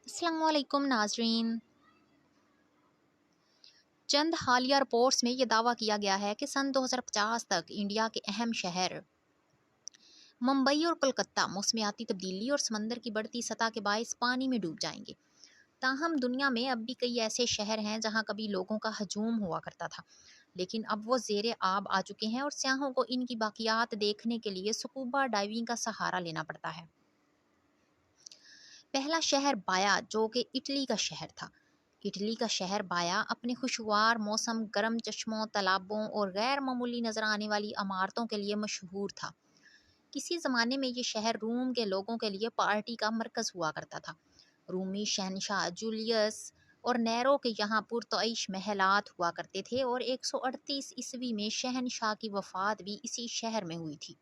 السلام علیکم ناظرین، چند حالیہ رپورٹس میں یہ دعویٰ کیا گیا ہے کہ سن 2050 تک انڈیا کے اہم شہر ممبئی اور کولکتہ موسمیاتی تبدیلی اور سمندر کی بڑھتی سطح کے باعث پانی میں ڈوب جائیں گے۔ تاہم دنیا میں اب بھی کئی ایسے شہر ہیں جہاں کبھی لوگوں کا ہجوم ہوا کرتا تھا، لیکن اب وہ زیر آب آ چکے ہیں اور سیاحوں کو ان کی باقیات دیکھنے کے لیے سکوبا ڈائیونگ کا سہارا لینا پڑتا ہے۔ پہلا شہر بایا، جو کہ اٹلی کا شہر تھا۔ اٹلی کا شہر بایا اپنے خوشگوار موسم، گرم چشموں، تالابوں اور غیر معمولی نظر آنے والی عمارتوں کے لیے مشہور تھا۔ کسی زمانے میں یہ شہر روم کے لوگوں کے لیے پارٹی کا مرکز ہوا کرتا تھا۔ رومی شہنشاہ جولیس اور نیرو کے یہاں پرتعیش محلات ہوا کرتے تھے اور 138 عیسوی میں شہنشاہ کی وفات بھی اسی شہر میں ہوئی تھی۔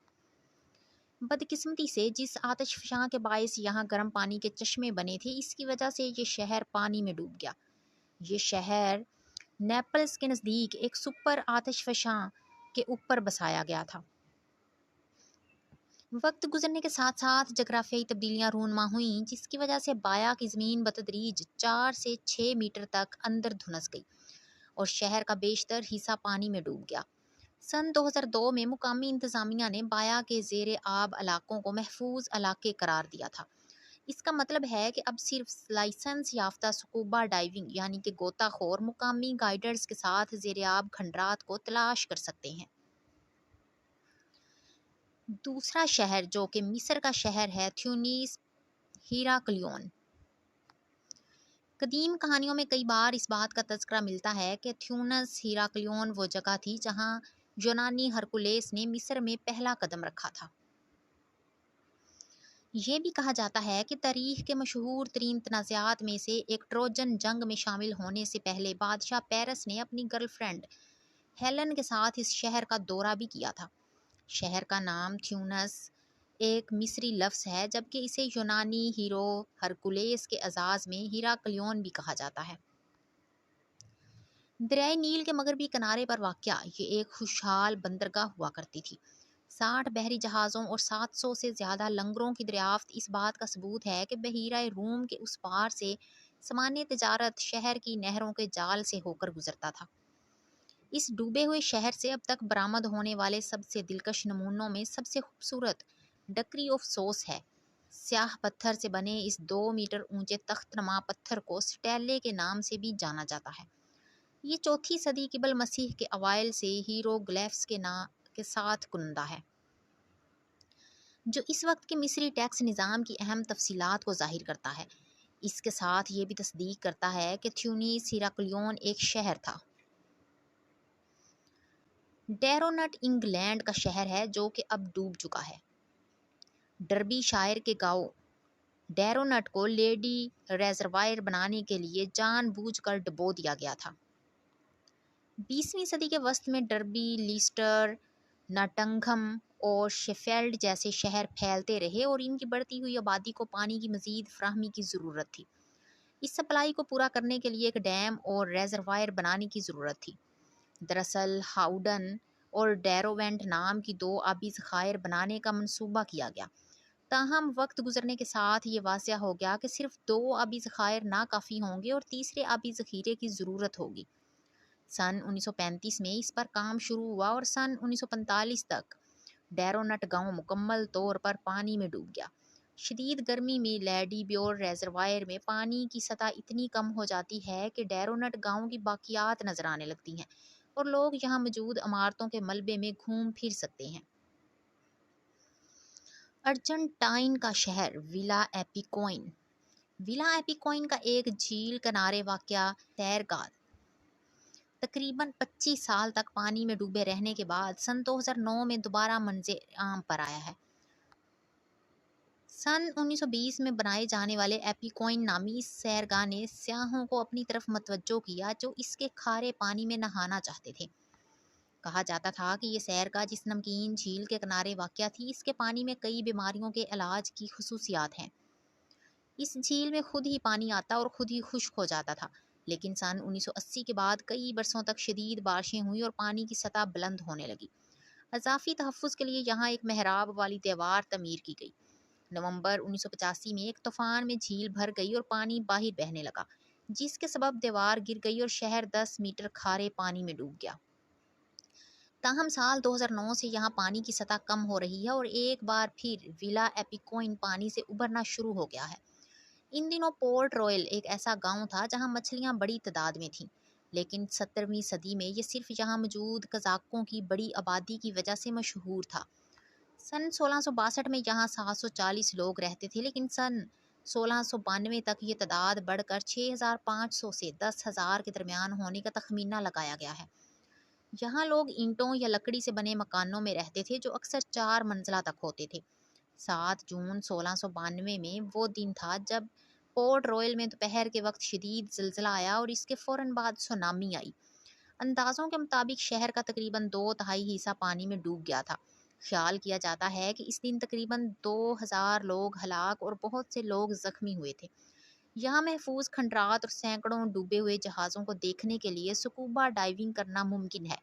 بدقسمتی سے جس آتش فشاں کے باعث یہاں گرم پانی کے چشمے بنے تھے، اس کی وجہ سے یہ شہر پانی میں ڈوب گیا۔ یہ شہر نیپلز کے نزدیک ایک سپر آتش فشاں کے اوپر بسایا گیا تھا۔ وقت گزرنے کے ساتھ ساتھ جغرافیائی تبدیلیاں رونما ہوئیں، جس کی وجہ سے بایا کی زمین بتدریج 4 سے 6 میٹر تک اندر دھنس گئی اور شہر کا بیشتر حصہ پانی میں ڈوب گیا۔ سن 2002 میں مقامی انتظامیہ نے بایا کے زیر آب علاقوں کو محفوظ علاقے قرار دیا تھا۔ اس کا مطلب ہے کہ اب صرف لائسنس یافتہ سکوبا ڈائیونگ یعنی کہ غوطہ خور مقامی گائیڈرز کے ساتھ زیر آب کھنڈرات کو تلاش کر سکتے ہیں۔ دوسرا شہر جو کہ مصر کا شہر ہے، تیونس ہیراکلیون۔ قدیم کہانیوں میں کئی بار اس بات کا تذکرہ ملتا ہے کہ تیونس ہیراکلیون وہ جگہ تھی جہاں یونانی ہرکولیس نے مصر میں پہلا قدم رکھا تھا۔ یہ بھی کہا جاتا ہے کہ تاریخ کے مشہور ترین تنازعات میں سے ایک ٹروجن جنگ میں شامل ہونے سے پہلے بادشاہ پیرس نے اپنی گرل فرینڈ ہیلن کے ساتھ اس شہر کا دورہ بھی کیا تھا۔ شہر کا نام تیونس ایک مصری لفظ ہے، جبکہ اسے یونانی ہیرو ہرکولیس کے اعزاز میں ہیراکلیون بھی کہا جاتا ہے۔ دریائے نیل کے مغربی کنارے پر واقع یہ ایک خوشحال بندرگاہ ہوا کرتی تھی۔ 60 بحری جہازوں اور 700 سے زیادہ لنگروں کی دریافت اس بات کا ثبوت ہے کہ بحیرہ روم کے اس پار سے سامان تجارت شہر کی نہروں کے جال سے ہو کر گزرتا تھا۔ اس ڈوبے ہوئے شہر سے اب تک برآمد ہونے والے سب سے دلکش نمونوں میں سب سے خوبصورت ڈکری آف سوس ہے۔ سیاہ پتھر سے بنے اس 2 میٹر اونچے تخت نما پتھر کو سٹیلے کے نام سے بھی جانا جاتا ہے۔ یہ 4 صدی قبل مسیح کے اوائل سے ہیروگلیفس کے ساتھ کنندہ ہے، جو اس وقت کے مصری ٹیکس نظام کی اہم تفصیلات کو ظاہر کرتا ہے۔ اس کے ساتھ یہ بھی تصدیق کرتا ہے کہ تیونس ہیراکلیون ایک شہر تھا۔ ڈیرونٹ انگلینڈ کا شہر ہے جو کہ اب ڈوب چکا ہے۔ ڈربی شائر کے گاؤں ڈیرونٹ کو لیڈی ریزروائر بنانے کے لیے جان بوجھ کر ڈبو دیا گیا تھا۔ 20ویں صدی کے وسط میں ڈربی، لیسٹر، ناٹنگھم اور شیفیلڈ جیسے شہر پھیلتے رہے اور ان کی بڑھتی ہوئی آبادی کو پانی کی مزید فراہمی کی ضرورت تھی۔ اس سپلائی کو پورا کرنے کے لیے ایک ڈیم اور ریزروائر بنانے کی ضرورت تھی۔ دراصل ہاؤڈن اور ڈیروونٹ نام کی 2 آبی ذخائر بنانے کا منصوبہ کیا گیا، تاہم وقت گزرنے کے ساتھ یہ واضح ہو گیا کہ صرف 2 آبی ذخائر ناکافی ہوں گے اور تیسرے آبی ذخیرے کی ضرورت ہوگی۔ سن 1935 میں اس پر کام شروع ہوا اور سن 1945 تک ڈیرونٹ گاؤں مکمل طور پر پانی میں ڈوب گیا۔ شدید گرمی میں لیڈی بیور ریزروائر میں پانی کی سطح اتنی کم ہو جاتی ہے کہ ڈیرونٹ گاؤں کی باقیات نظر آنے لگتی ہیں اور لوگ یہاں موجود عمارتوں کے ملبے میں گھوم پھر سکتے ہیں۔ ارجنٹائن کا شہر ویلا ایپیکوین۔ ویلا ایپیکوین کا ایک جھیل کنارے واقع سیرگاہ تقریباً 25 سال تک پانی میں ڈوبے رہنے کے بعد سن 2009 میں دوبارہ منظر عام پر آیا ہے۔ سن 1920 میں بنائے جانے والے ایپیکوین نامی اس سیرگاہ نے سیاحوں کو اپنی طرف متوجہ کیا جو اس کے کھارے پانی میں نہانا چاہتے تھے۔ کہا جاتا تھا کہ یہ سیرگاہ جس نمکین جھیل کے کنارے واقع تھی، اس کے پانی میں کئی بیماریوں کے علاج کی خصوصیات ہیں۔ اس جھیل میں خود ہی پانی آتا اور خود ہی خشک ہو جاتا تھا، لیکن سن 1980 کے بعد کئی برسوں تک شدید بارشیں ہوئیں اور پانی کی سطح بلند ہونے لگی۔ اضافی تحفظ کے لیے یہاں ایک محراب والی دیوار تعمیر کی گئی۔ نومبر 1985 میں ایک طوفان میں جھیل بھر گئی اور پانی باہر بہنے لگا، جس کے سبب دیوار گر گئی اور شہر 10 میٹر کھارے پانی میں ڈوب گیا۔ تاہم سال 2009 سے یہاں پانی کی سطح کم ہو رہی ہے اور ایک بار پھر ولا ایپیکوئن پانی سے ابھرنا شروع ہو گیا ہے۔ ان دنوں پورٹ رویل ایک ایسا گاؤں تھا جہاں مچھلیاں بڑی تعداد میں تھیں، لیکن 17ویں صدی میں یہ صرف یہاں موجود قزاقوں کی بڑی آبادی کی وجہ سے مشہور تھا۔ سن 1662 میں یہاں 740 لوگ رہتے تھے، لیکن سن 1692 تک یہ تعداد بڑھ کر 6500 سے 10,000 کے درمیان ہونے کا تخمینہ لگایا گیا ہے۔ یہاں لوگ اینٹوں یا لکڑی سے بنے مکانوں میں رہتے تھے جو اکثر 4 منزلہ تک ہوتے تھے۔ 7 جون 1692 میں وہ دن تھا جب پورٹ رویل میں دوپہر کے وقت شدید زلزلہ آیا اور اس کے فوراً بعد سونامی آئی۔ اندازوں کے مطابق شہر کا تقریباً 2/3 حصہ پانی میں ڈوب گیا تھا۔ خیال کیا جاتا ہے کہ اس دن تقریباً 2000 لوگ ہلاک اور بہت سے لوگ زخمی ہوئے تھے۔ یہاں محفوظ کھنڈرات اور سینکڑوں ڈوبے ہوئے جہازوں کو دیکھنے کے لیے سکوبا ڈائیونگ کرنا ممکن ہے،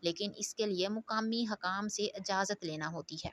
لیکن اس کے لیے مقامی حکام سے اجازت لینا ہوتی ہے۔